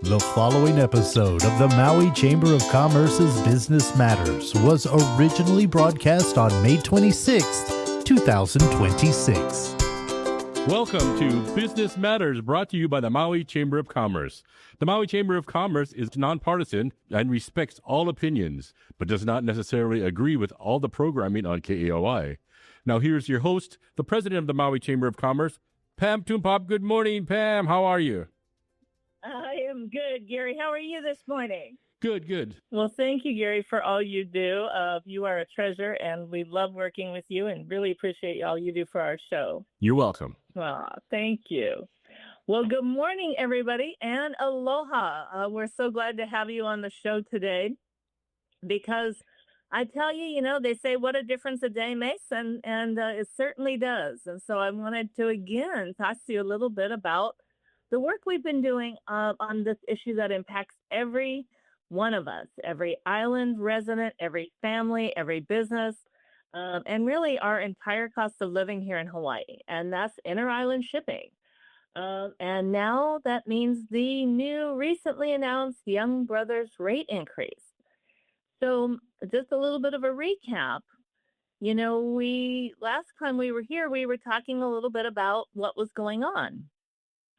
The following episode of the Maui Chamber of Commerce's Business Matters was originally broadcast on May 26th, 2026. Welcome to Business Matters, brought to you by the Maui Chamber of Commerce. The Maui Chamber of Commerce is nonpartisan and respects all opinions, but does not necessarily agree with all the programming on KAOI. Now here's your host, the president of the Maui Chamber of Commerce, Pam Toompop. Good morning, Pam. How are you? I am good, Gary. How are you this morning? Good. Well, thank you, Gary, for all you do. You are a treasure, and we love working with you and really appreciate all you do for our show. You're welcome. Well, thank you. Well, good morning, everybody, and aloha. We're so glad to have you on the show today because I tell you, they say what a difference a day makes, and it certainly does. And so I wanted to, again, talk to you a little bit about the work we've been doing on this issue that impacts every one of us, every island resident, every family, every business, and really our entire cost of living here in Hawaii, and that's inter-island shipping. And now that means the new recently announced Young Brothers rate increase. So just a little bit of a recap. Last time we were here, we were talking a little bit about what was going on.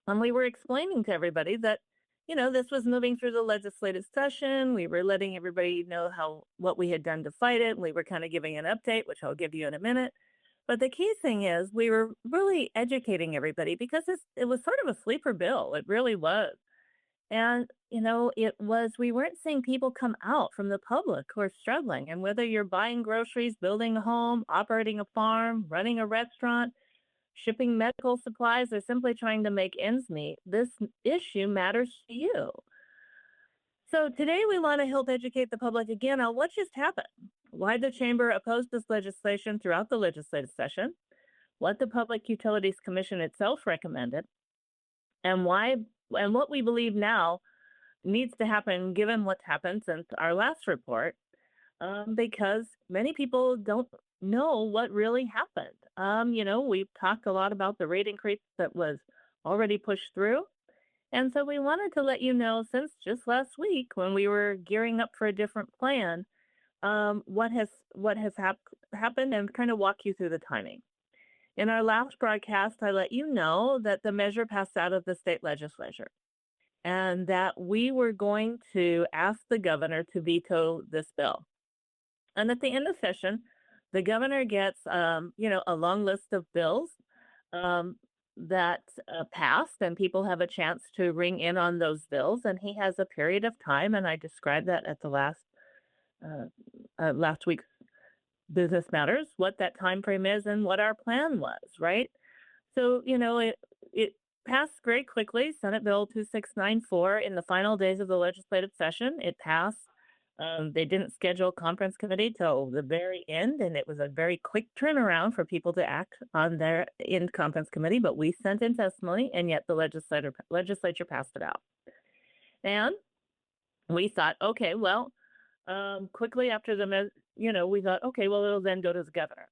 And we were explaining to everybody that, this was moving through the legislative session. We were letting everybody know what we had done to fight it. We were kind of giving an update, which I'll give you in a minute. But the key thing is we were really educating everybody because it was sort of a sleeper bill. It really was. And, we weren't seeing people come out from the public who are struggling. And whether you're buying groceries, building a home, operating a farm, running a restaurant, shipping medical supplies, or simply trying to make ends meet, this issue matters to you. So today we want to help educate the public again on what just happened, why the Chamber opposed this legislation throughout the legislative session, what the Public Utilities Commission itself recommended, and what we believe now needs to happen given what's happened since our last report, because many people don't know what really happened. We've talked a lot about the rate increase that was already pushed through. And so we wanted to let you know, since just last week when we were gearing up for a different plan, what has happened and kind of walk you through the timing. In our last broadcast, I let you know that the measure passed out of the state legislature and that we were going to ask the governor to veto this bill. And at the end of session, the governor gets, a long list of bills that passed, and people have a chance to ring in on those bills. And he has a period of time, and I described that at the last week's Business Matters, what that time frame is and what our plan was, right? So, it passed very quickly. Senate Bill 2694 in the final days of the legislative session. It passed. They didn't schedule a conference committee till the very end, and it was a very quick turnaround for people to act on their in conference committee, but we sent in testimony, and yet the legislature passed it out. And we thought, okay, well, quickly after we thought, okay, well, it'll then go to the governor.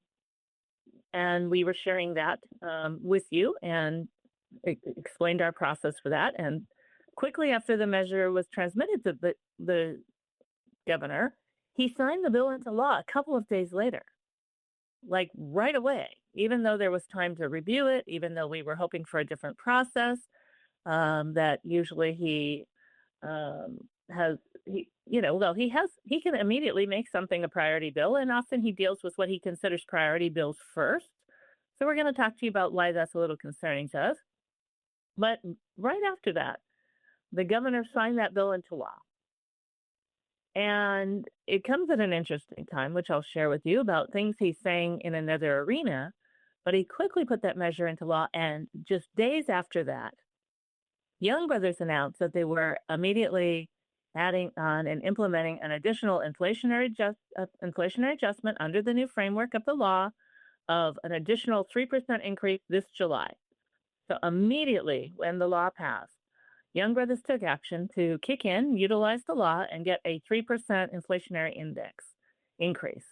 And we were sharing that with you and explained our process for that. And quickly after the measure was transmitted to the governor, he signed the bill into law a couple of days later, like right away, even though there was time to review it, even though we were hoping for a different process, that usually he can immediately make something a priority bill, and often he deals with what he considers priority bills first. So we're going to talk to you about why that's a little concerning to us. But right after that, the governor signed that bill into law. And it comes at an interesting time, which I'll share with you about things he's saying in another arena. But he quickly put that measure into law. And just days after that, Young Brothers announced that they were immediately adding on and implementing an additional inflationary adjustment under the new framework of the law of an additional 3% increase this July. So immediately when the law passed, Young Brothers took action to kick in, utilize the law, and get a 3% inflationary index increase.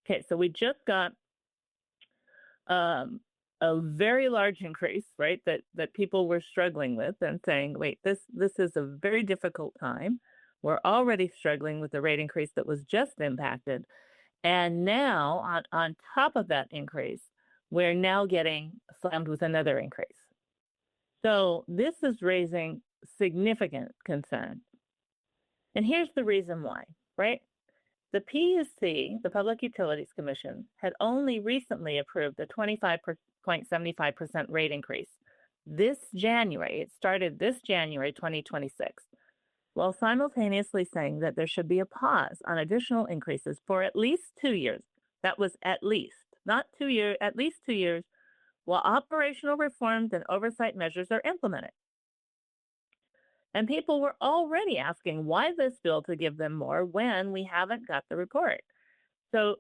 Okay, so we just got a very large increase, right? That people were struggling with and saying, wait, this is a very difficult time. We're already struggling with the rate increase that was just impacted. And now on top of that increase, we're now getting slammed with another increase. So this is raising significant concern. And here's the reason why, right? The PUC, the Public Utilities Commission, had only recently approved a 25.75% rate increase this January. It started this January 2026, while simultaneously saying that there should be a pause on additional increases for at least 2 years. That was at least, not 2 years, at least 2 years, while operational reforms and oversight measures are implemented. And people were already asking why this bill to give them more when we haven't got the report. So,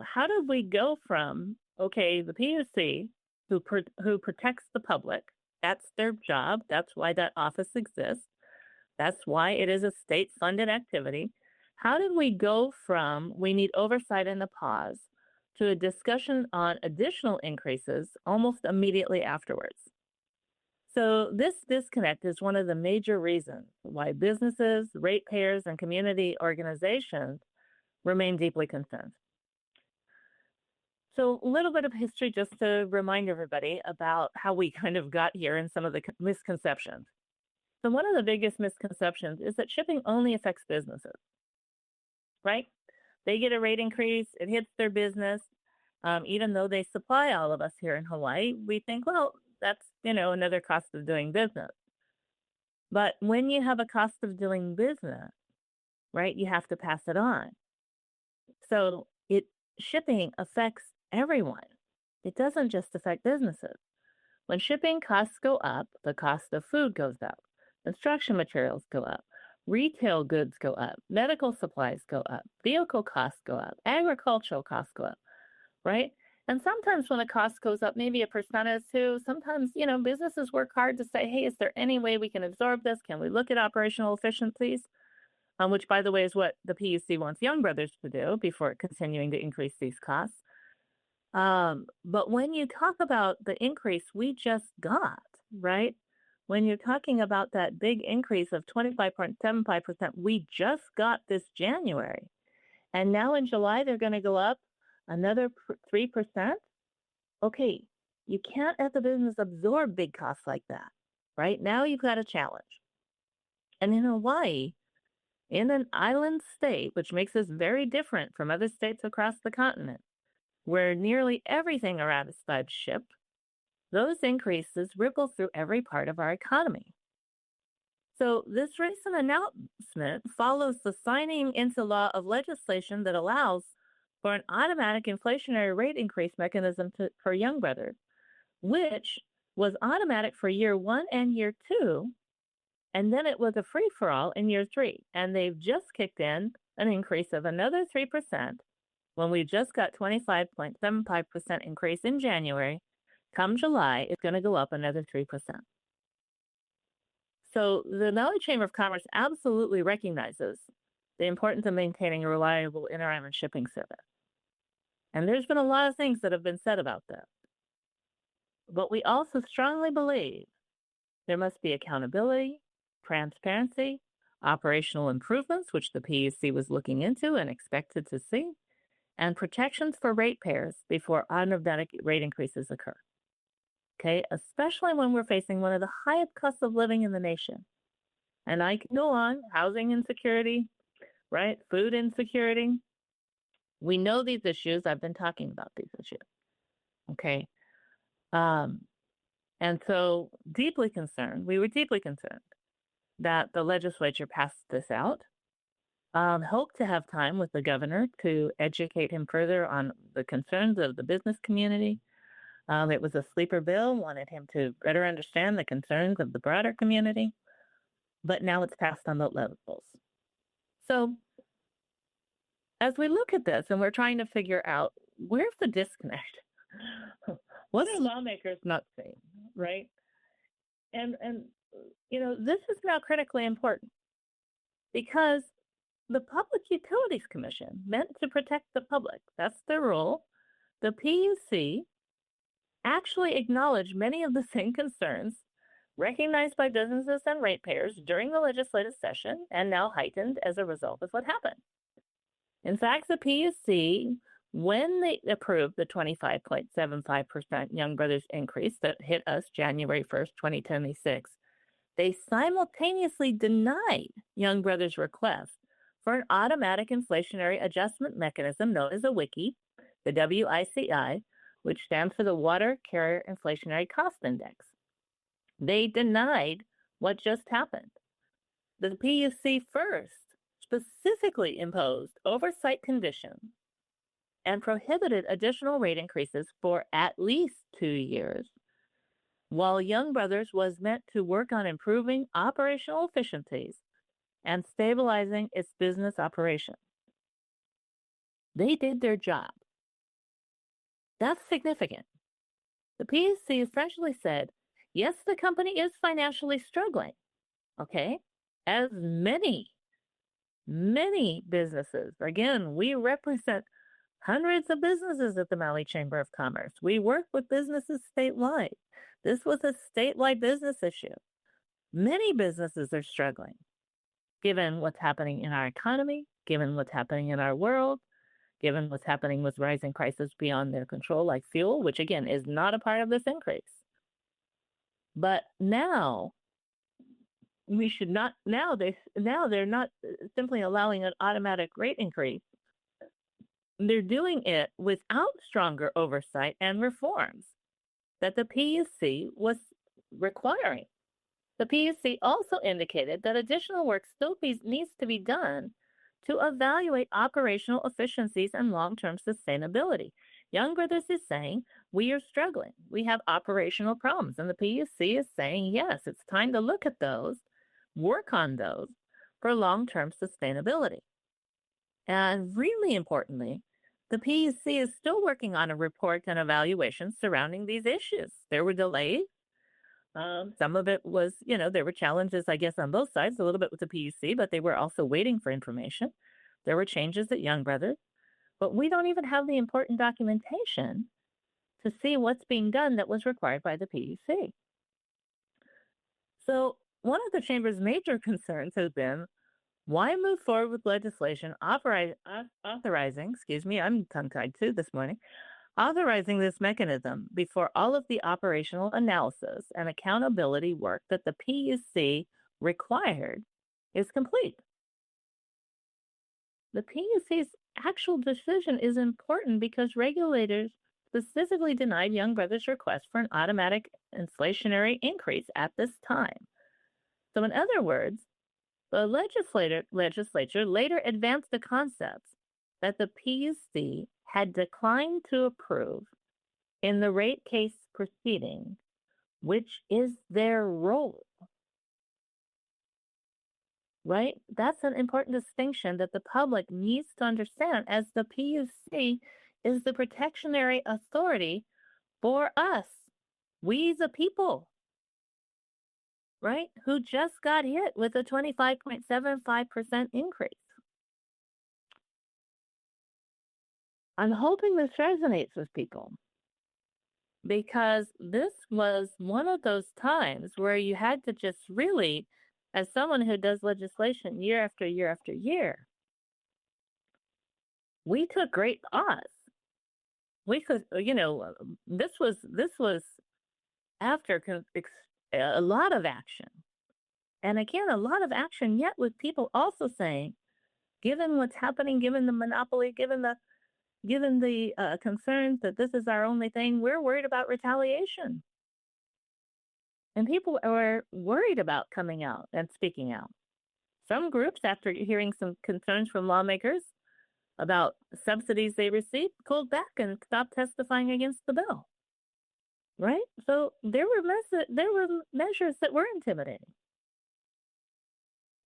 how did we go from, okay, the PUC, who protects the public, that's their job, that's why that office exists, that's why it is a state-funded activity. How did we go from we need oversight and a pause to a discussion on additional increases almost immediately afterwards? So this disconnect is one of the major reasons why businesses, ratepayers, and community organizations remain deeply concerned. So a little bit of history just to remind everybody about how we kind of got here and some of the misconceptions. So one of the biggest misconceptions is that shipping only affects businesses, right? They get a rate increase, it hits their business. Even though they supply all of us here in Hawaii, we think, well, that's, another cost of doing business. But when you have a cost of doing business, right, you have to pass it on. So shipping affects everyone. It doesn't just affect businesses. When shipping costs go up, the cost of food goes up, construction materials go up, retail goods go up, medical supplies go up, vehicle costs go up, agricultural costs go up, right? And sometimes when the cost goes up, maybe a percentage too, sometimes, businesses work hard to say, hey, is there any way we can absorb this? Can we look at operational efficiencies? Which, by the way, is what the PUC wants Young Brothers to do before continuing to increase these costs. But when you talk about the increase we just got, right? When you're talking about that big increase of 25.75% we just got this January, and now in July they're going to go up another 3%. Okay, you can't as a business absorb big costs like that, right? Now you've got a challenge. And in Hawaii, in an island state, which makes us very different from other states across the continent, where nearly everything around us is shipped, those increases ripple through every part of our economy. So this recent announcement follows the signing into law of legislation that allows for an automatic inflationary rate increase mechanism for Young Brothers, which was automatic for year 1 and year 2, and then it was a free-for-all in year 3. And they've just kicked in an increase of another 3% when we just got 25.75% increase in January. Come July, it's going to go up another 3%. So the Maui Chamber of Commerce absolutely recognizes the importance of maintaining a reliable inter-island shipping service. And there's been a lot of things that have been said about that. But we also strongly believe there must be accountability, transparency, operational improvements, which the PUC was looking into and expected to see, and protections for ratepayers before automatic rate increases occur. Okay, especially when we're facing one of the highest costs of living in the nation. And I can go on, housing insecurity, right? Food insecurity. We know these issues. I've been talking about these issues. Okay. And so we were deeply concerned that the legislature passed this out. Hope to have time with the governor to educate him further on the concerns of the business community. It was a sleeper bill, wanted him to better understand the concerns of the broader community, but now it's passed on the levels. So as we look at this and we're trying to figure out where's the disconnect, what are lawmakers not saying, right? And this is now critically important because the Public Utilities Commission meant to protect the public. That's the rule. The PUC actually acknowledged many of the same concerns recognized by businesses and ratepayers during the legislative session and now heightened as a result of what happened. In fact, the PUC, when they approved the 25.75% Young Brothers increase that hit us January 1st, 2026, they simultaneously denied Young Brothers' request for an automatic inflationary adjustment mechanism known as a WICI, the WICI, which stands for the Water Carrier Inflationary Cost Index. They denied what just happened. The PUC first specifically imposed oversight conditions and prohibited additional rate increases for at least 2 years, while Young Brothers was meant to work on improving operational efficiencies and stabilizing its business operations. They did their job. That's significant. The PUC essentially said, yes, the company is financially struggling, okay, as many businesses. Again, we represent hundreds of businesses at the Maui Chamber of Commerce. We work with businesses statewide. This was a statewide business issue. Many businesses are struggling, given what's happening in our economy, given what's happening in our world, given what's happening with rising prices beyond their control, like fuel, which again is not a part of this increase. But now we should not, they're not simply allowing an automatic rate increase. They're doing it without stronger oversight and reforms that the PUC was requiring. The PUC also indicated that additional work still needs to be done to evaluate operational efficiencies and long-term sustainability. Young Brothers is saying, we are struggling. We have operational problems. And the PUC is saying, yes, it's time to look at those, work on those for long-term sustainability. And really importantly, the PUC is still working on a report and evaluation surrounding these issues. There were delays. Some of it was, there were challenges, I guess, on both sides, a little bit with the PUC, but they were also waiting for information. There were changes at Young Brothers, but we don't even have the important documentation to see what's being done that was required by the PUC. So one of the Chamber's major concerns has been, why move forward with legislation authorizing, I'm tongue-tied too this morning, authorizing this mechanism before all of the operational analysis and accountability work that the PUC required is complete. The PUC's actual decision is important because regulators specifically denied Young Brothers' request for an automatic inflationary increase at this time. So in other words, the legislature later advanced the concepts that the PUC had declined to approve in the rate case proceeding, which is their role. Right? That's an important distinction that the public needs to understand, as the PUC is the protectionary authority for us, we the people, right? Who just got hit with a 25.75% increase. I'm hoping this resonates with people, because this was one of those times where you had to just really, as someone who does legislation year after year after year, we took great pause. We could, this was after a lot of action. And again, a lot of action, yet with people also saying, given what's happening, given the monopoly, given the concerns that this is our only thing, we're worried about retaliation. And people are worried about coming out and speaking out. Some groups, after hearing some concerns from lawmakers about subsidies they received, pulled back and stopped testifying against the bill. Right? So there were measures that were intimidating.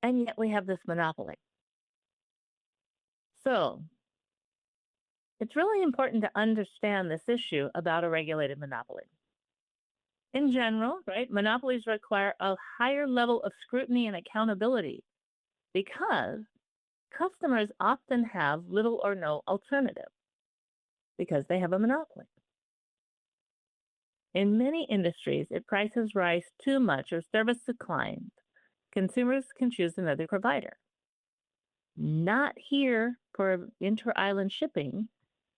And yet we have this monopoly. So it's really important to understand this issue about a regulated monopoly. In general, right, monopolies require a higher level of scrutiny and accountability because customers often have little or no alternative because they have a monopoly. In many industries, if prices rise too much or service declines, consumers can choose another provider. Not here for inter-island shipping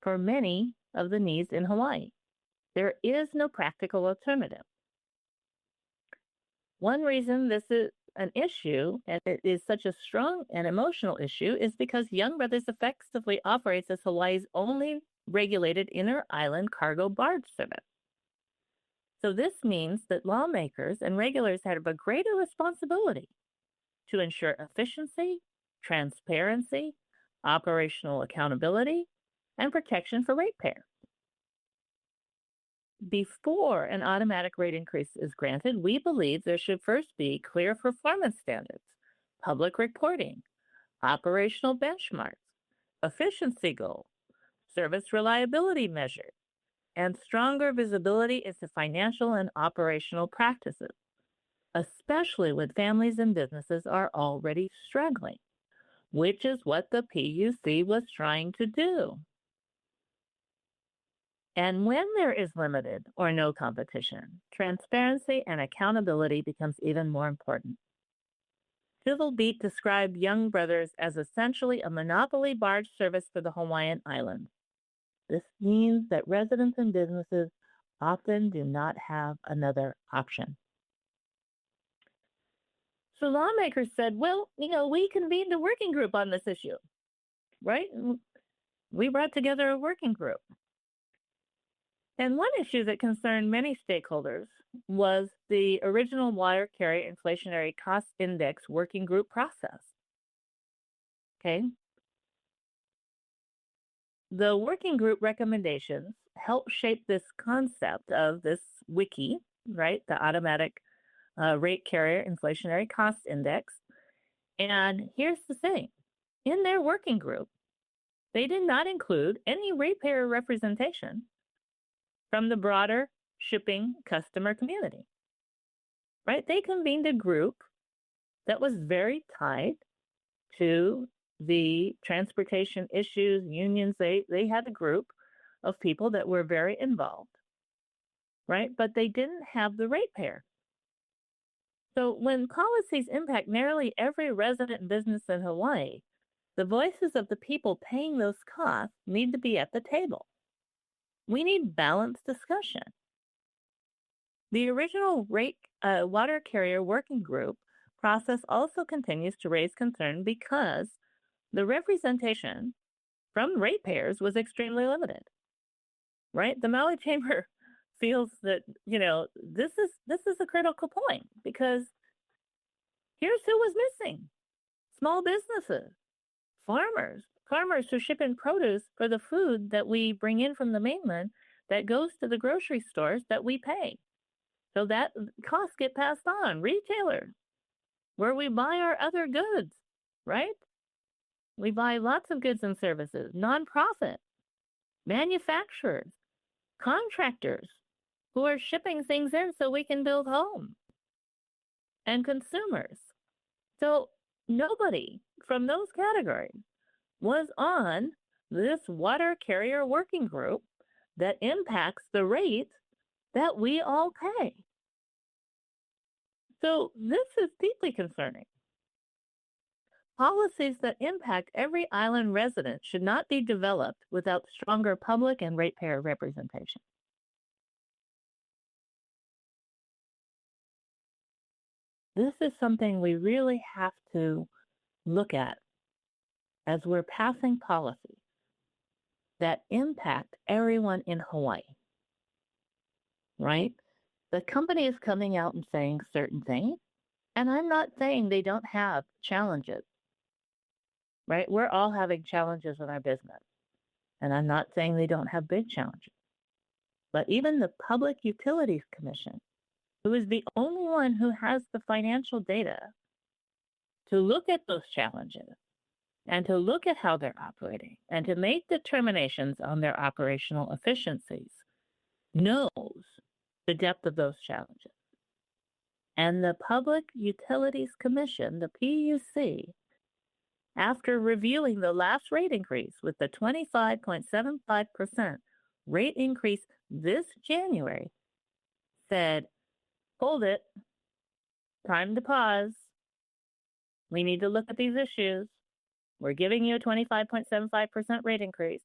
for many of the needs in Hawaii. There is no practical alternative. One reason this is an issue, and it is such a strong and emotional issue, is because Young Brothers effectively operates as Hawaii's only regulated inter-island cargo barge service. So this means that lawmakers and regulators have a greater responsibility to ensure efficiency, transparency, operational accountability, and protection for ratepayers. Before an automatic rate increase is granted, we believe there should first be clear performance standards, public reporting, operational benchmarks, efficiency goals, service reliability measures, and stronger visibility into financial and operational practices, especially when families and businesses are already struggling, which is what the PUC was trying to do. And when there is limited or no competition, transparency and accountability becomes even more important. Civil Beat described Young Brothers as essentially a monopoly barge service for the Hawaiian Islands. This means that residents and businesses often do not have another option. So lawmakers said, well, we convened a working group on this issue, right? We brought together a working group. And one issue that concerned many stakeholders was the original Water Carrier Inflationary Cost Index working group process. Okay. The working group recommendations help shape this concept of this wiki, right? The automatic rate carrier inflationary cost index. And here's the thing. In their working group, they did not include any ratepayer representation from the broader shipping customer community, right? They convened a group that was very tied to the transportation issues, unions. They had a group of people that were very involved, right? But they didn't have the ratepayer. So when policies impact nearly every resident and business in Hawaii, the voices of the people paying those costs need to be at the table. We need balanced discussion. The original water carrier working group process also continues to raise concern because the representation from ratepayers was extremely limited, right? The Maui Chamber feels that, this is a critical point because here's who was missing. Small businesses, farmers who ship in produce for the food that we bring in from the mainland that goes to the grocery stores that we pay. So that costs get passed on. Retailers, where we buy our other goods, right? We buy lots of goods and services. Nonprofit, manufacturers, contractors who are shipping things in so we can build homes, and consumers. So nobody from those categories was on this water carrier working group that impacts the rates that we all pay. So this is deeply concerning. Policies that impact every island resident should not be developed without stronger public and ratepayer representation. This is something we really have to look at as we're passing policies that impact everyone in Hawaii, right? The company is coming out and saying certain things, and I'm not saying they don't have challenges, right? We're all having challenges in our business, and I'm not saying they don't have big challenges. But even the Public Utilities Commission, who is the only one who has the financial data to look at those challenges and to look at how they're operating and to make determinations on their operational efficiencies, knows the depth of those challenges. And the Public Utilities Commission, the PUC, after reviewing the last rate increase with the 25.75% rate increase this January, said, hold it, time to pause. We need to look at these issues. We're giving you a 25.75% rate increase.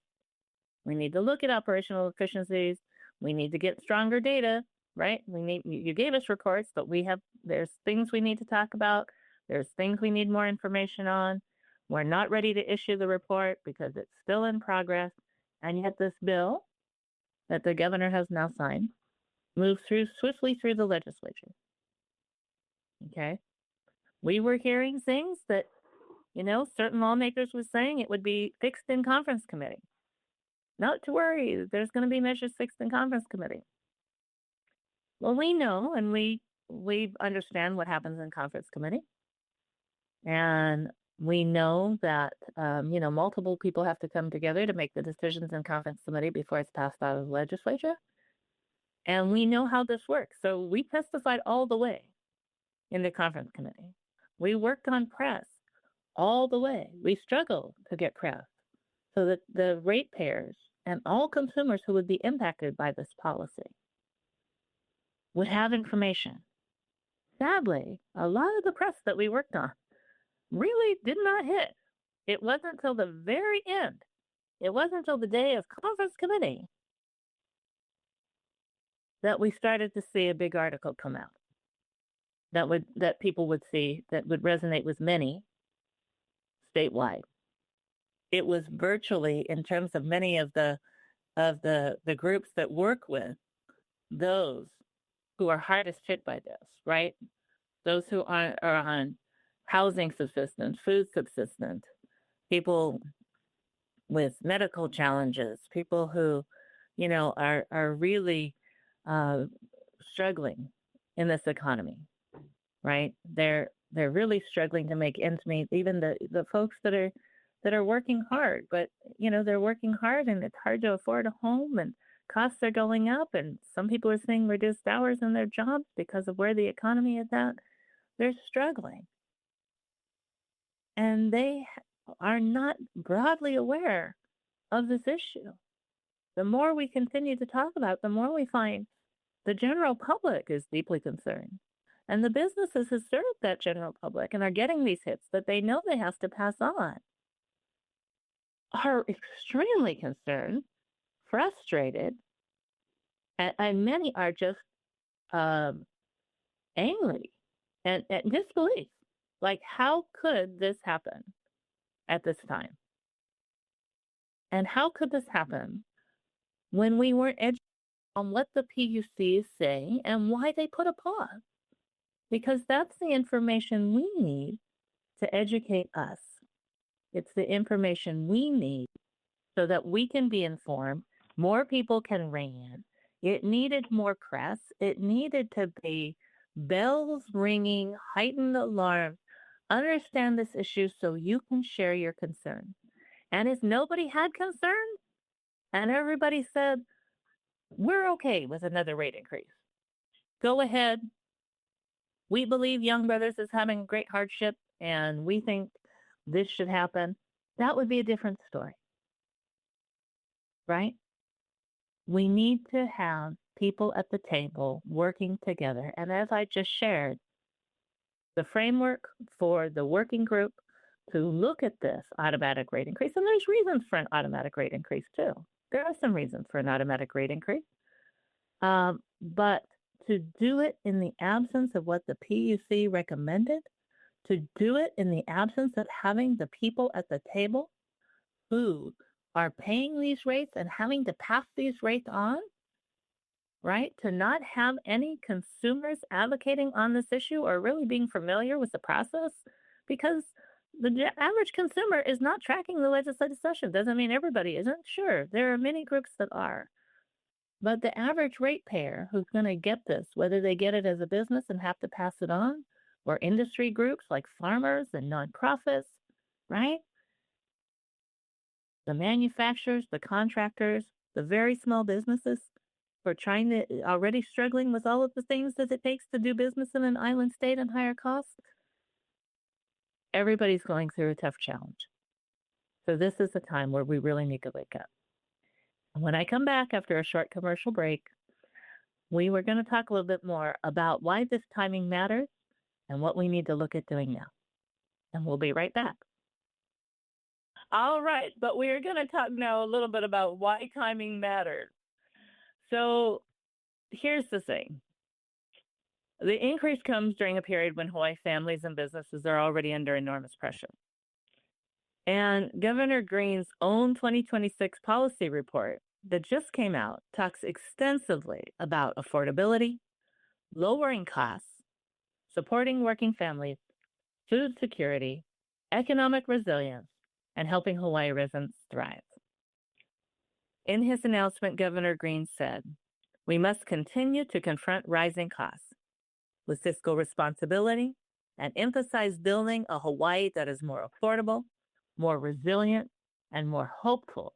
We need to look at operational efficiencies. We need to get stronger data, right? You gave us reports, but there's things we need to talk about. There's things we need more information on. We're not ready to issue the report because it's still in progress. And yet this bill that the governor has now signed moves swiftly through the legislature. Okay. We were hearing things that, certain lawmakers were saying it would be fixed in conference committee. Not to worry, there's going to be measures fixed in conference committee. Well, we know and we understand what happens in conference committee. And we know that, multiple people have to come together to make the decisions in conference committee before it's passed out of the legislature. And we know how this works. So we testified all the way in the conference committee. We worked on press all the way. We struggled to get press so that the ratepayers and all consumers who would be impacted by this policy would have information. Sadly, a lot of the press that we worked on really did not hit. It wasn't until the very end. It wasn't until the day of conference committee that we started to see a big article come out that people would see that would resonate with many statewide. It was virtually, in terms of many of the groups that work with those who are hardest hit by this, right? Those who are on housing subsistence, food subsistence, people with medical challenges, people who, are really struggling in this economy, right? They're really struggling to make ends meet. Even the folks that are working hard, but they're working hard and it's hard to afford a home and costs are going up, and some people are seeing reduced hours in their jobs because of where the economy is at. They're struggling. And they are not broadly aware of this issue. The more we continue to talk about it, the more we find the general public is deeply concerned. And the businesses who serve that general public and are getting these hits that they know they have to pass on are extremely concerned, frustrated, and many are just angry and disbelief. Like, how could this happen at this time? And how could this happen when we weren't educated on what the PUC is saying and why they put a pause? Because that's the information we need to educate us. It's the information we need so that we can be informed, more people can rein in. It needed more press. It needed to be bells ringing, heightened alarm. Understand this issue so you can share your concern. And if nobody had concern and everybody said, we're okay with another rate increase, go ahead. We believe Young Brothers is having great hardship and we think this should happen. That would be a different story, right? We need to have people at the table working together. And as I just shared, the framework for the working group to look at this automatic rate increase, and there's reasons for an automatic rate increase too. There are some reasons for an automatic rate increase. But to do it in the absence of what the PUC recommended, to do it in the absence of having the people at the table who are paying these rates and having to pass these rates on, right? To not have any consumers advocating on this issue or really being familiar with the process, because the average consumer is not tracking the legislative session. Doesn't mean everybody isn't. Sure, there are many groups that are. But the average ratepayer who's going to get this, whether they get it as a business and have to pass it on, or industry groups like farmers and nonprofits, right? The manufacturers, the contractors, the very small businesses who are already struggling with all of the things that it takes to do business in an island state and higher costs. Everybody's going through a tough challenge. So this is the time where we really need to wake up. And when I come back after a short commercial break, we were going to talk a little bit more about why this timing matters and what we need to look at doing now. And we'll be right back. All right, but we're going to talk now a little bit about why timing matters. So here's the thing. The increase comes during a period when Hawaii families and businesses are already under enormous pressure. And Governor Green's own 2026 policy report that just came out talks extensively about affordability, lowering costs, supporting working families, food security, economic resilience, and helping Hawaii residents thrive. In his announcement, Governor Green said, "We must continue to confront rising costs with fiscal responsibility and emphasize building a Hawaii that is more affordable, more resilient, and more hopeful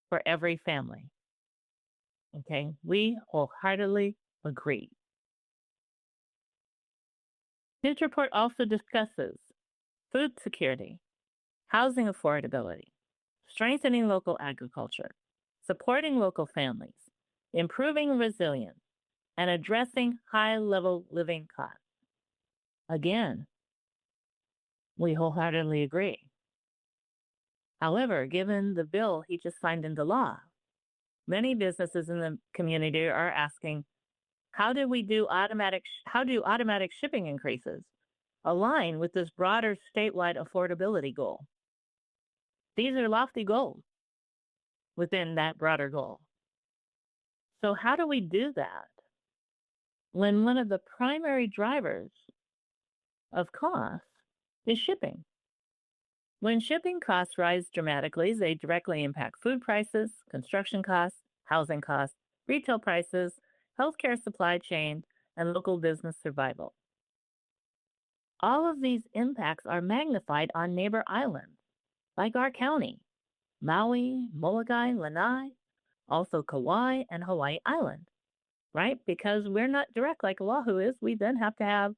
for every family." Okay, we wholeheartedly agree. His report also discusses food security, housing affordability, strengthening local agriculture, supporting local families, improving resilience, and addressing high-level living costs. Again, we wholeheartedly agree. However, given the bill he just signed into law, many businesses in the community are asking, how do automatic shipping increases align with this broader statewide affordability goal? These are lofty goals within that broader goal. So how do we do that when one of the primary drivers of cost is shipping? When shipping costs rise dramatically, they directly impact food prices, construction costs, housing costs, retail prices, healthcare supply chain, and local business survival. All of these impacts are magnified on neighbor islands like our county, Maui, Molokai, Lanai, also Kauai, and Hawaii Island, right? Because we're not direct like Oahu is. We then have to have,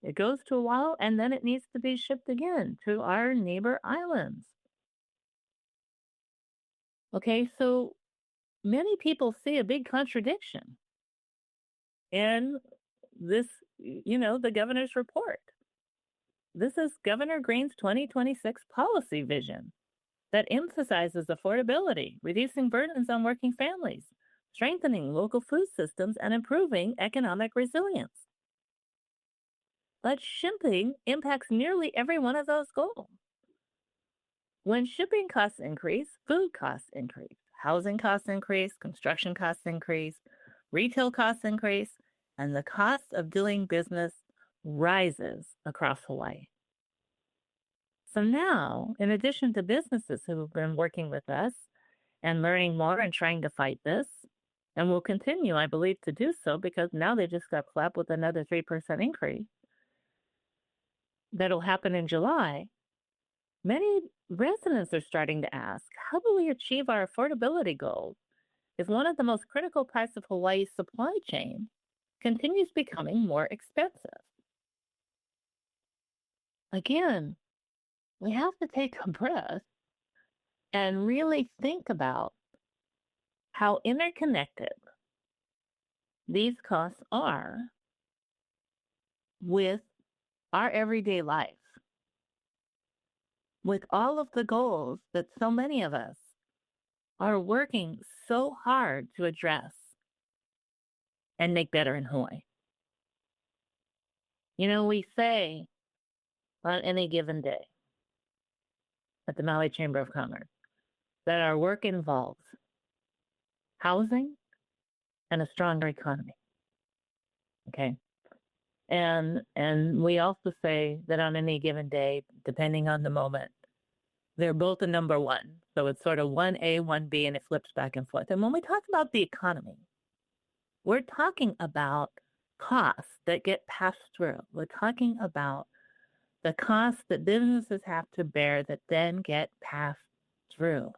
it goes to Oahu and then it needs to be shipped again to our neighbor islands. Okay, so many people see a big contradiction in this, the governor's report. This is Governor Green's 2026 policy vision that emphasizes affordability, reducing burdens on working families, strengthening local food systems, and improving economic resilience. But shipping impacts nearly every one of those goals. When shipping costs increase, food costs increase, housing costs increase, construction costs increase, retail costs increase, and the cost of doing business rises across Hawaii. So now, in addition to businesses who have been working with us and learning more and trying to fight this, and will continue, I believe, to do so because now they just got slapped with another 3% increase that'll happen in July, many residents are starting to ask, how do we achieve our affordability goals if one of the most critical parts of Hawaii's supply chain continues becoming more expensive? Again, we have to take a breath and really think about how interconnected these costs are with our everyday life, with all of the goals that so many of us are working so hard to address and make better in Hawaii. We say on any given day at the Maui Chamber of Commerce that our work involves housing and a stronger economy. Okay. And we also say that on any given day, depending on the moment, they're both a number one. So it's sort of 1A, 1B, and it flips back and forth. And when we talk about the economy, we're talking about costs that get passed through. We're talking about the costs that businesses have to bear that then get passed through,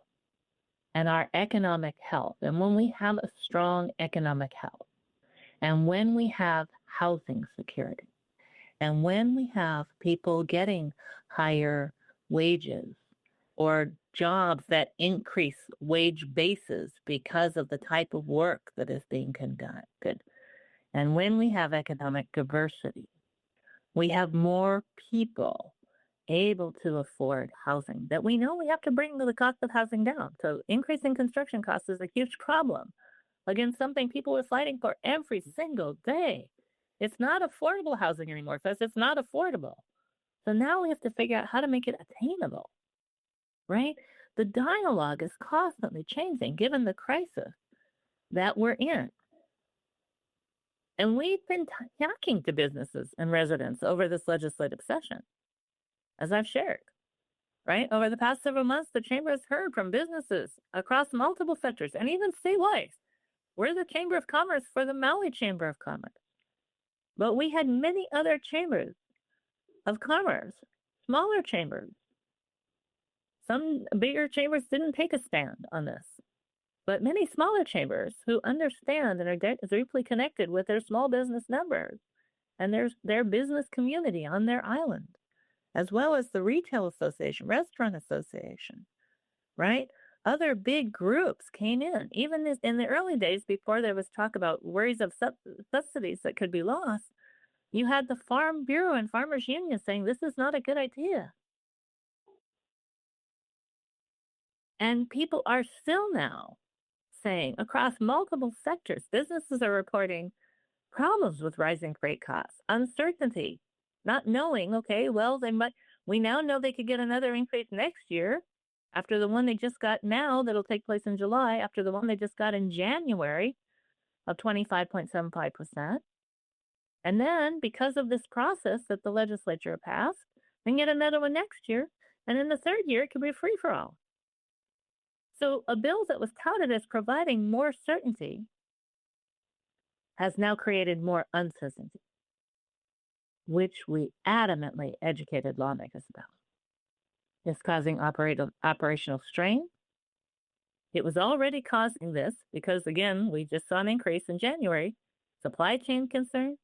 and our economic health. And when we have a strong economic health, and when we have housing security, and when we have people getting higher wages or jobs that increase wage bases because of the type of work that is being conducted, And when we have economic diversity, we have more people able to afford housing that we know we have to bring the cost of housing down. So increasing construction costs is a huge problem against something people are fighting for every single day. It's not affordable housing anymore because it's not affordable. So now we have to figure out how to make it attainable, right? The dialogue is constantly changing given the crisis that we're in. And we've been talking to businesses and residents over this legislative session, as I've shared, right? Over the past several months, the Chamber has heard from businesses across multiple sectors and even statewide. We're the Chamber of Commerce for the Maui Chamber of Commerce. But we had many other chambers of commerce, smaller chambers. Some bigger chambers didn't take a stand on this. But many smaller chambers who understand and are deeply connected with their small business members and their business community on their island, as well as the Retail Association, Restaurant Association, right? Other big groups came in, even in the early days before there was talk about worries of subsidies that could be lost. You had the Farm Bureau and Farmers Union saying this is not a good idea. And people are still now saying across multiple sectors, businesses are reporting problems with rising freight costs, uncertainty, not knowing, okay, well, we now know they could get another increase next year after the one they just got now that'll take place in July, after the one they just got in January of 25.75%. And then because of this process that the legislature passed, they can get another one next year. And in the third year, it could be free for all. So a bill that was touted as providing more certainty has now created more uncertainty, which we adamantly educated lawmakers about. It's causing operational strain. It was already causing this because, again, we just saw an increase in January, supply chain concerns,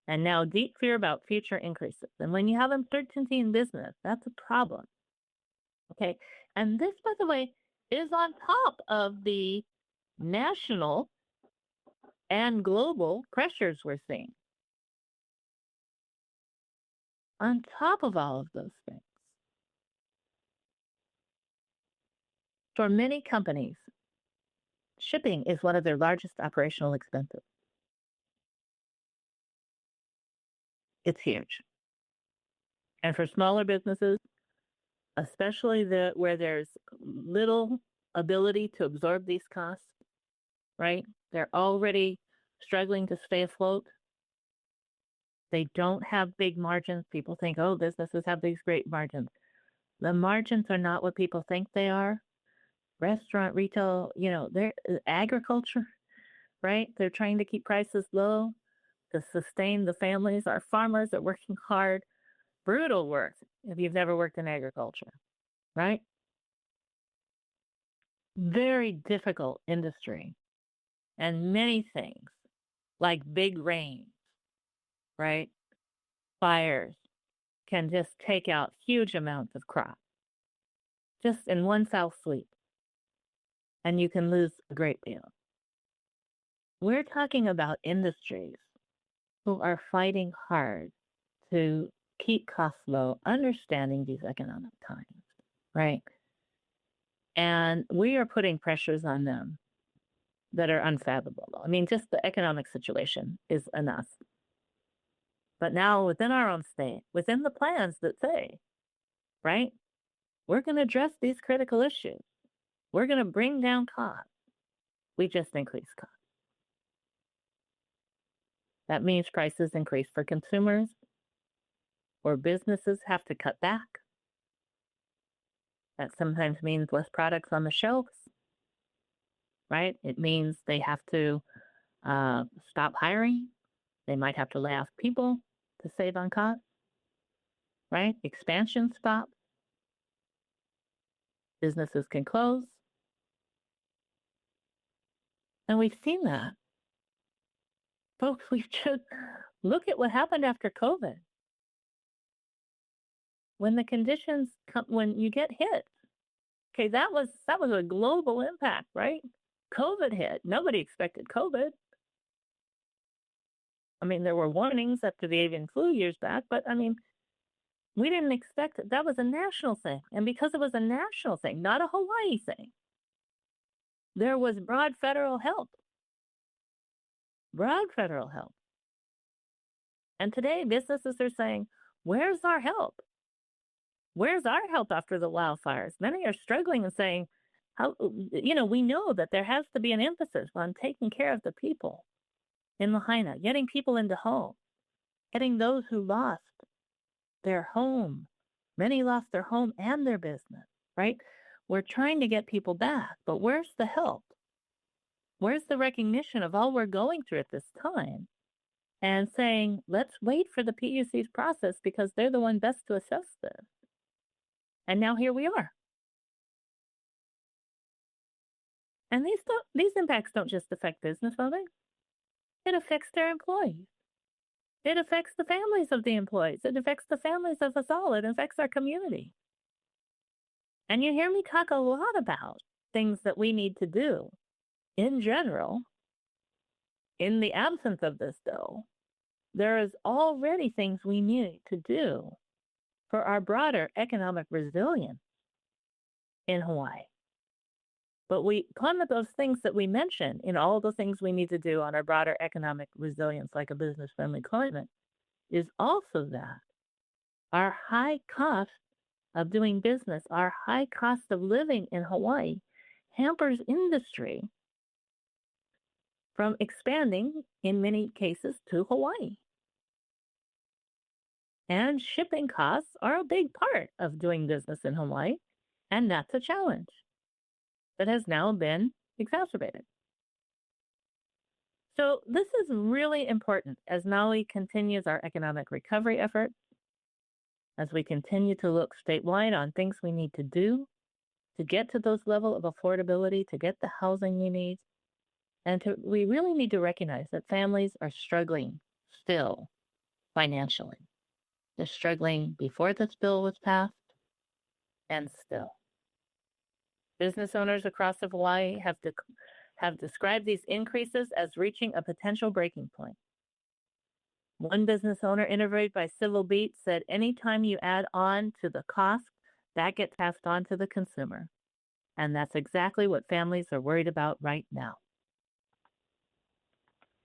and now deep fear about future increases. And when you have uncertainty in business, that's a problem. Okay, and this, by the way, is on top of the national and global pressures we're seeing. On top of all of those things, for many companies, shipping is one of their largest operational expenses. It's huge. And for smaller businesses, especially where there's little ability to absorb these costs, right? They're already struggling to stay afloat. They don't have big margins. People think, oh, businesses have these great margins. The margins are not what people think they are. Restaurant, retail, they're agriculture, right? They're trying to keep prices low to sustain the families. Our farmers are working hard. Brutal work if you've never worked in agriculture, right? Very difficult industry. And many things like big rain, right? Fires can just take out huge amounts of crop just in one foul sweep. And you can lose a great deal. We're talking about industries who are fighting hard to keep costs low, understanding these economic times, right? And we are putting pressures on them that are unfathomable. I mean, just the economic situation is enough. But now within our own state, within the plans that say, right, we're going to address these critical issues. We're going to bring down costs. We just increase costs. That means prices increase for consumers, or businesses have to cut back. That sometimes means less products on the shelves, right? It means they have to stop hiring. They might have to lay off people to save on costs, right? Expansion stops. Businesses can close. And we've seen that. Folks, we should look at what happened after COVID. When the conditions come, when you get hit, okay, that was a global impact, right? COVID hit. Nobody expected COVID. I mean, there were warnings after the avian flu years back, but I mean, we didn't expect it. That was a national thing. And because it was a national thing, not a Hawaii thing, there was broad federal help. Broad federal help. And today, businesses are saying, where's our help? Where's our help after the wildfires? Many are struggling and saying, we know that there has to be an emphasis on taking care of the people in Lahaina, getting people into homes, getting those who lost their home. Many lost their home and their business, right? We're trying to get people back, but where's the help? Where's the recognition of all we're going through at this time? And saying, let's wait for the PUC's process because they're the one best to assess this. And now here we are. And these impacts don't just affect business owners. It affects their employees. It affects the families of the employees. It affects the families of us all. It affects our community. And you hear me talk a lot about things that we need to do in general. In the absence of this, though, there is already things we need to do for our broader economic resilience in Hawaii. But one of those things that we mentioned in all the things we need to do on our broader economic resilience, like a business-friendly climate, is also that our high cost of doing business, our high cost of living in Hawaii hampers industry from expanding, in many cases, to Hawaii. And shipping costs are a big part of doing business in Hawaii, and that's a challenge that has now been exacerbated. So this is really important as Maui continues our economic recovery effort, as we continue to look statewide on things we need to do to get to those level of affordability, to get the housing we need, and we really need to recognize that families are struggling still financially. They're struggling before this bill was passed and still. Business owners across Hawaii have described these increases as reaching a potential breaking point. One business owner interviewed by Civil Beat said, anytime you add on to the cost, that gets passed on to the consumer. And that's exactly what families are worried about right now.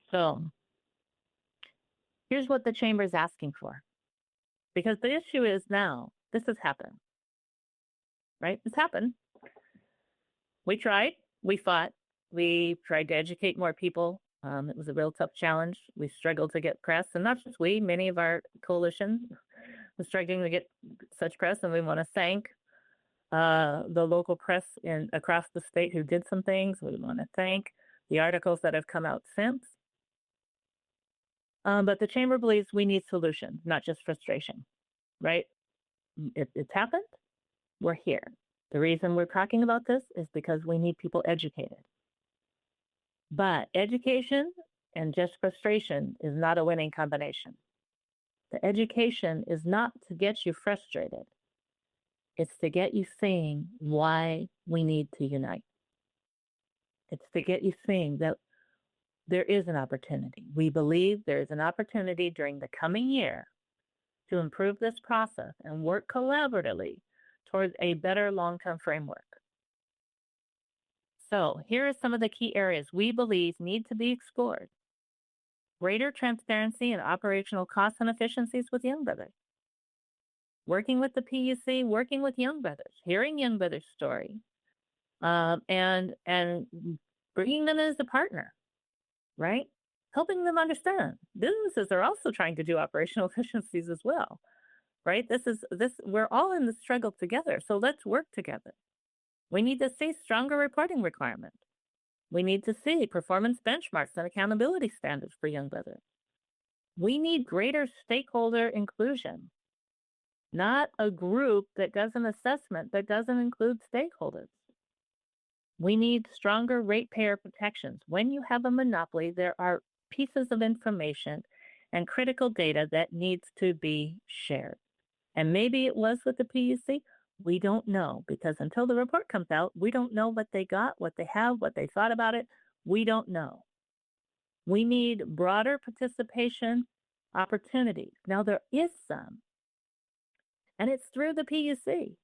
So here's what the chamber is asking for. Because the issue is now, this has happened, right? It's happened. We tried, we fought, we tried to educate more people. It was a real tough challenge. We struggled to get press, and not just we, many of our coalition was struggling to get such press, and we want to thank the local press across the state who did some things. We want to thank the articles that have come out since. But the chamber believes we need solutions, not just frustration, right? It's happened. We're here. The reason we're talking about this is because we need people educated. But education and just frustration is not a winning combination. The education is not to get you frustrated. It's to get you seeing why we need to unite. It's to get you seeing that there is an opportunity. We believe there is an opportunity during the coming year to improve this process and work collaboratively towards a better long-term framework. So here are some of the key areas we believe need to be explored. Greater transparency and operational costs and efficiencies with Young Brothers. Working with the PUC, working with Young Brothers, hearing Young Brothers' story, and bringing them as a partner, right? Helping them understand. Businesses are also trying to do operational efficiencies as well, right? We're all in the struggle together, so let's work together. We need to see stronger reporting requirements. We need to see performance benchmarks and accountability standards for Young Brothers. We need greater stakeholder inclusion, not a group that does an assessment that doesn't include stakeholders. We need stronger ratepayer protections. When you have a monopoly, there are pieces of information and critical data that needs to be shared. And maybe it was with the PUC. We don't know, because until the report comes out, we don't know what they got, what they have, what they thought about it. We don't know. We need broader participation opportunities. Now, there is some, and it's through the PUC,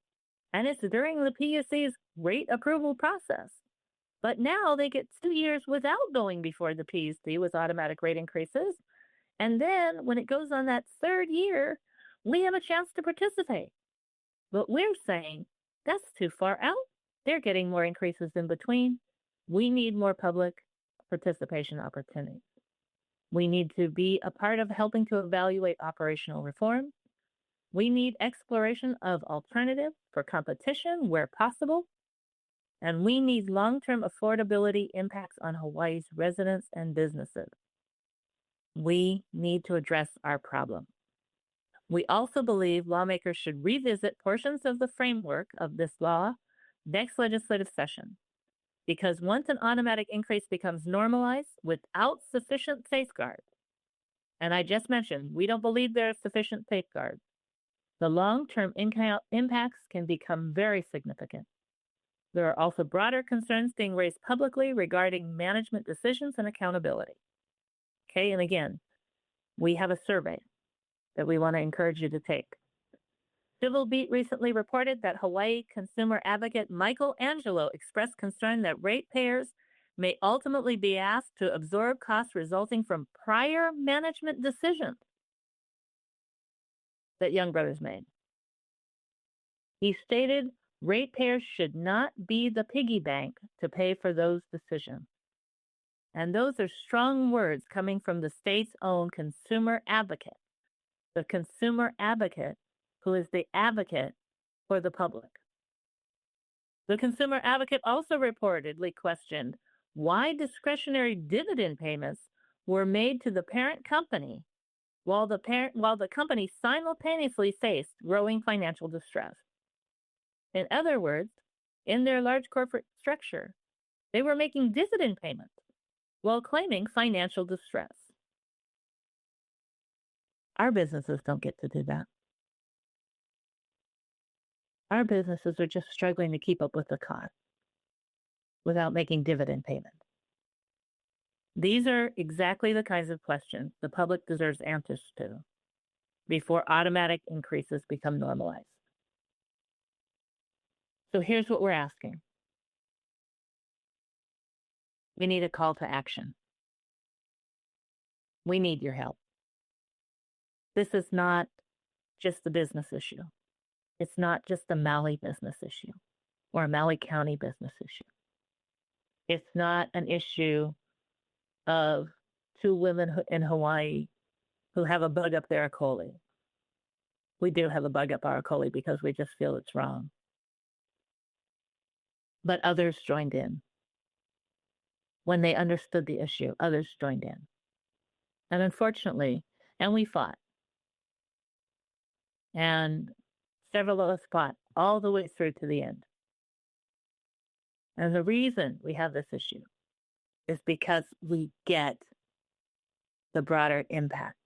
and it's during the PUC's rate approval process. But now they get 2 years without going before the PUC with automatic rate increases. And then when it goes on that 3rd year, we have a chance to participate. But we're saying that's too far out. They're getting more increases in between. We need more public participation opportunities. We need to be a part of helping to evaluate operational reform. We need exploration of alternatives for competition where possible. And we need long-term affordability impacts on Hawaii's residents and businesses. We need to address our problem. We also believe lawmakers should revisit portions of the framework of this law next legislative session, because once an automatic increase becomes normalized without sufficient safeguards, and I just mentioned, we don't believe there are sufficient safeguards, the long-term impacts can become very significant. There are also broader concerns being raised publicly regarding management decisions and accountability. Okay, and again, we have a survey that we want to encourage you to take. Civil Beat recently reported that Hawaii consumer advocate Michael Angelo expressed concern that ratepayers may ultimately be asked to absorb costs resulting from prior management decisions that Young Brothers made. He stated ratepayers should not be the piggy bank to pay for those decisions. And those are strong words coming from the state's own consumer advocate, the consumer advocate who is the advocate for the public. The consumer advocate also reportedly questioned why discretionary dividend payments were made to the parent company while the company simultaneously faced growing financial distress. In other words, in their large corporate structure, they were making dividend payments while claiming financial distress. Our businesses don't get to do that. Our businesses are just struggling to keep up with the cost without making dividend payments. These are exactly the kinds of questions the public deserves answers to before automatic increases become normalized. So here's what we're asking. We need a call to action. We need your help. This is not just a business issue. It's not just a Maui business issue or a Maui County business issue. It's not an issue of 2 women in Hawaii who have a bug up their akoli. We do have a bug up our akoli because we just feel it's wrong. But others joined in. When they understood the issue, others joined in. And unfortunately, and we fought. And several of us fought all the way through to the end. And the reason we have this issue is because we get the broader impact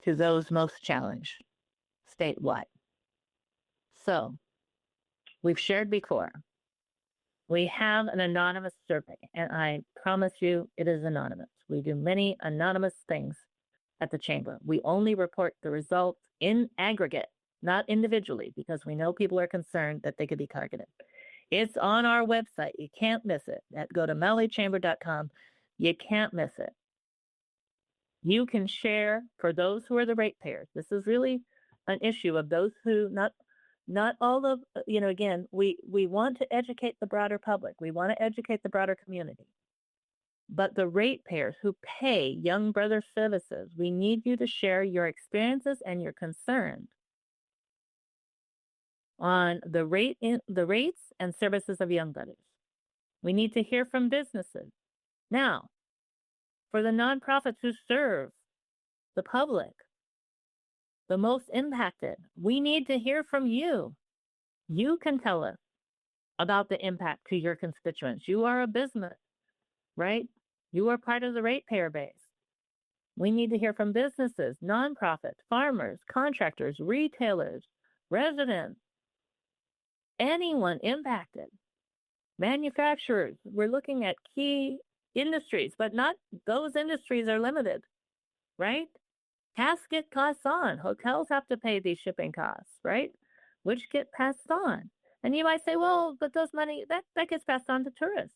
to those most challenged statewide. So, we've shared before, we have an anonymous survey, and I promise you it is anonymous. We do many anonymous things at the Chamber. We only report the results in aggregate, not individually, because we know people are concerned that they could be targeted. It's on our website. You can't miss it. Go to mauichamber.com. You can't miss it. You can share for those who are the ratepayers. This is really an issue of those who, not all of, again, we want to educate the broader public. We want to educate the broader community. But the ratepayers who pay Young Brothers services, we need you to share your experiences and your concerns on the rates and services of Young Brothers. We need to hear from businesses. Now, for the nonprofits who serve the public, the most impacted, we need to hear from you. You can tell us about the impact to your constituents. You are a business, right? You are part of the ratepayer base. We need to hear from businesses, nonprofits, farmers, contractors, retailers, residents, anyone impacted, manufacturers. We're looking at key industries, but not those industries are limited, right? Tasks get passed on. Hotels have to pay these shipping costs, right? Which get passed on. And you might say, well, but those money that gets passed on to tourists.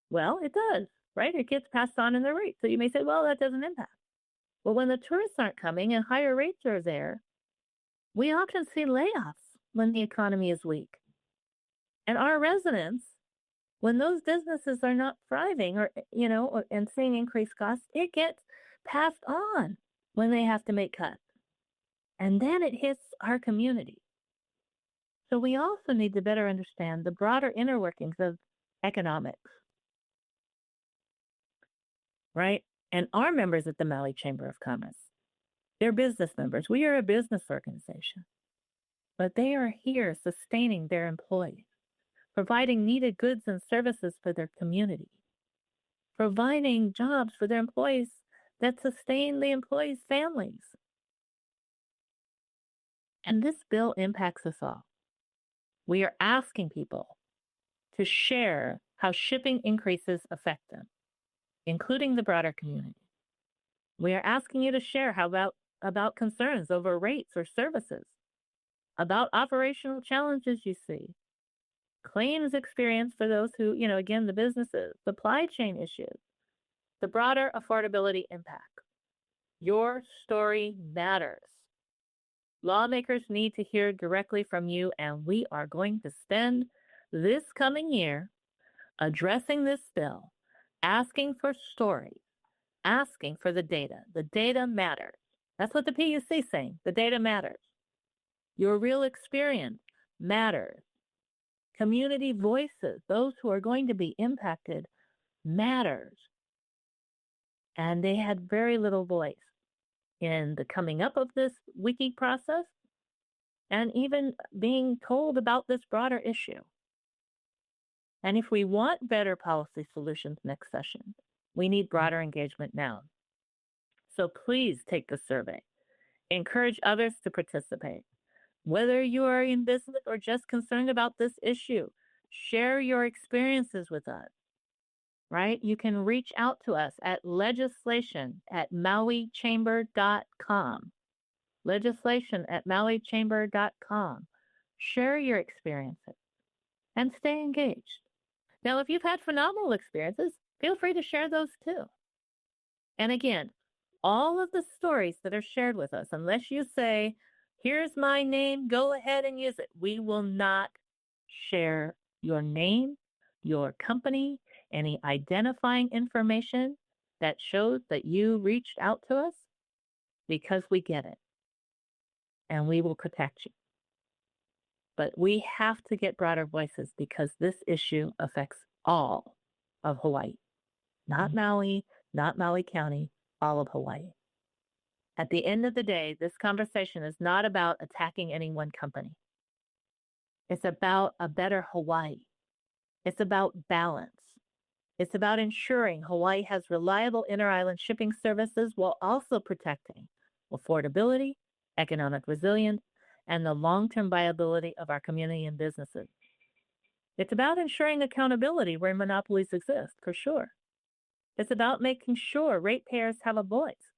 Well, it does, right? It gets passed on in the rate. So you may say, well, that doesn't impact. Well, when the tourists aren't coming and higher rates are there, we often see layoffs when the economy is weak. And our residents, when those businesses are not thriving or, and seeing increased costs, it gets passed on when they have to make cuts. And then it hits our community. So we also need to better understand the broader inner workings of economics, right? And our members at the Maui Chamber of Commerce, they're business members. We are a business organization, but they are here sustaining their employees, providing needed goods and services for their community, providing jobs for their employees that sustain the employees' families. And this bill impacts us all. We are asking people to share how shipping increases affect them, including the broader community. We are asking you to share about concerns over rates or services, about operational challenges you see, claims experience for those who, again, the businesses, supply chain issues, the broader affordability impact. Your story matters. Lawmakers need to hear directly from you, and we are going to spend this coming year addressing this bill, asking for stories, asking for the data. The data matters. That's what the PUC is saying. The data matters. Your real experience matters. Community voices, those who are going to be impacted, matters. And they had very little voice in the coming up of this wiki process and even being told about this broader issue. And if we want better policy solutions next session, we need broader engagement now. So please take the survey. Encourage others to participate. Whether you are in business or just concerned about this issue, share your experiences with us, right? You can reach out to us at legislation@mauichamber.com. Legislation@mauichamber.com. Share your experiences and stay engaged. Now, if you've had phenomenal experiences, feel free to share those too. And again, all of the stories that are shared with us, unless you say, here's my name, go ahead and use it, we will not share your name, your company, any identifying information that shows that you reached out to us, because we get it and we will protect you. But we have to get broader voices because this issue affects all of Hawaii, not Maui, not Maui County, all of Hawaii. At the end of the day, this conversation is not about attacking any one company. It's about a better Hawaii. It's about balance. It's about ensuring Hawaii has reliable inter-island shipping services while also protecting affordability, economic resilience, and the long-term viability of our community and businesses. It's about ensuring accountability where monopolies exist, for sure. It's about making sure ratepayers have a voice.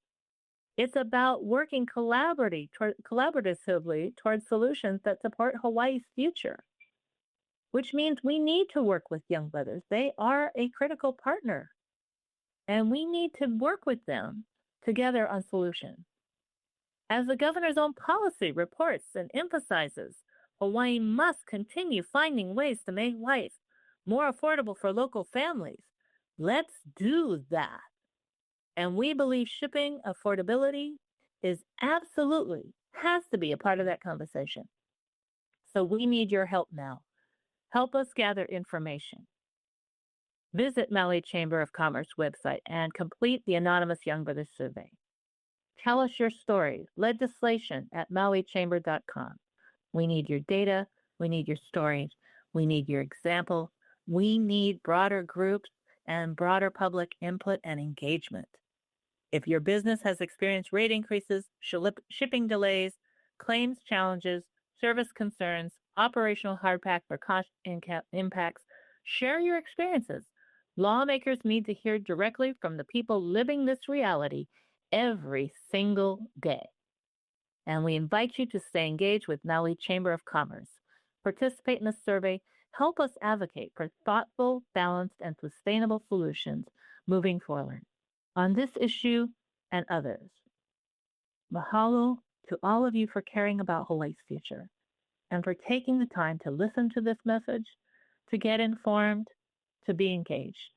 It's about working collaboratively towards solutions that support Hawaii's future, which means we need to work with young brothers. They are a critical partner, and we need to work with them together on solutions. As the governor's own policy reports and emphasizes, Hawaii must continue finding ways to make life more affordable for local families. Let's do that. And we believe shipping affordability has to be a part of that conversation. So we need your help now. Help us gather information. Visit Maui Chamber of Commerce website and complete the anonymous Young Brothers survey. Tell us your story. Legislation@mauichamber.com. We need your data. We need your stories. We need your example. We need broader groups and broader public input and engagement. If your business has experienced rate increases, shipping delays, claims challenges, service concerns, operational hardpack or cost impacts, share your experiences. Lawmakers need to hear directly from the people living this reality every single day. And we invite you to stay engaged with Maui Chamber of Commerce. Participate in the survey. Help us advocate for thoughtful, balanced, and sustainable solutions moving forward on this issue and others. Mahalo to all of you for caring about Hawaii's future and for taking the time to listen to this message, to get informed, to be engaged.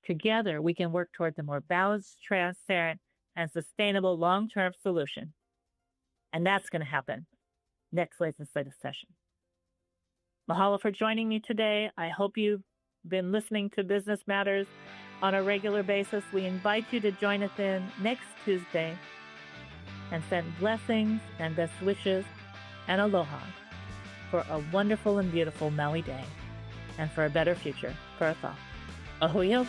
Together, we can work towards a more balanced, transparent, and sustainable long-term solution. And that's going to happen next legislative session. Mahalo for joining me today. I hope you've been listening to Business Matters on a regular basis. We invite you to join us in next Tuesday and send blessings and best wishes and aloha for a wonderful and beautiful Maui day and for a better future for us all. Ahuyo.